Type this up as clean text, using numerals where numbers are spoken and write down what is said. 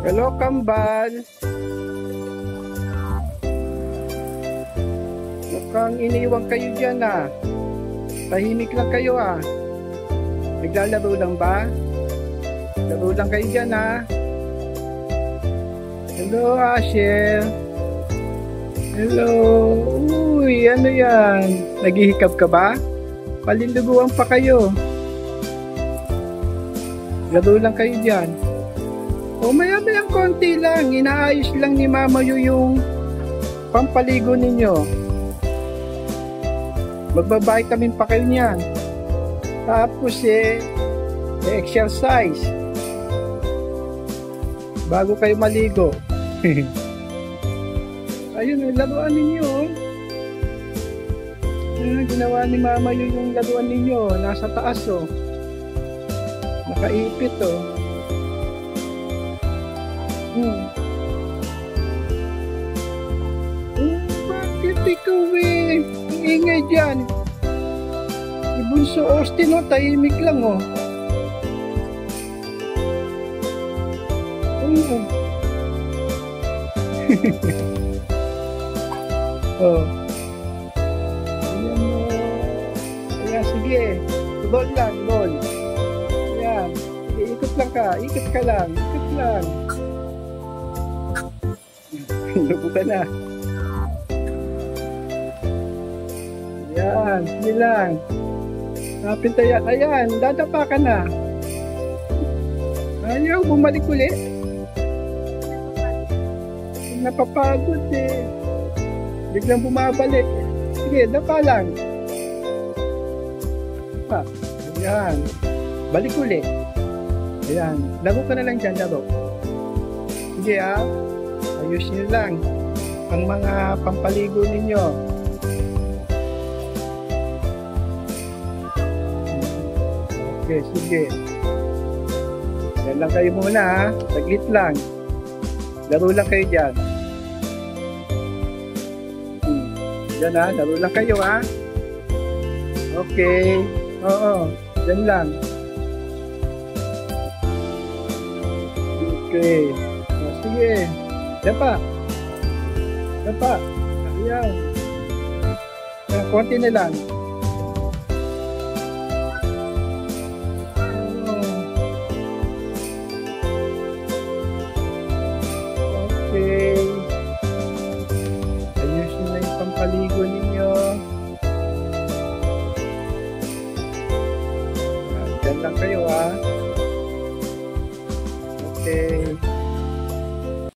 Hello, kambal. Mukhang iniwan kayo dyan ah. Tahimik lang kayo ah. Naglalaro lang ba? Laro lang kayo dyan ah. Hello, Asher. Hello. Uy, ano yan? Naghihikab ka ba? Palinduguan pa kayo. Laro lang kayo dyan. O maya-mayang konti lang. Inaayos lang ni Mama yung pampaligo ninyo. Magba-vitamin pa kayo niyan. Tapos exercise. Bago kayo maligo. Ayun, laruan ninyo. Ginawa ni Mama yung laruan ninyo. Nasa taas oh. Nakaipit oh. Bakit ikaw ang ingay dyan? Ibunso Austin oh, tahimik lang oh. Oh. Ayan o. Ayan, sige. Roll lang, roll. Ayan. Sige, ikot lang ka. Ikot ka lang. Ikot lang. Lupo ka na. Ayan, sige lang. Napintayan. Ayan, dadapa ka na. Ayaw, bumalik ulit. Napapagod eh. Biglang bumabalik. Sige, dapa lang. Dapa. Ayan. Balik ulit. Ayan. Laro ka na lang dyan, laro. Sige ah. Ayos nyo lang ang mga pampaligo ninyo. Okay, sige. Yan lang kayo muna ha. Saglit lang. Laro lang kayo dyan. Yan ha. Laro lang kayo ha. Okay. Oo. Yan lang. Okay. O, sige. Dapa. Dapa. Ayan. Konti na lang. Okay. Ayusin na yung pampaligo ninyo. Diyan lang kayo ha. Okay.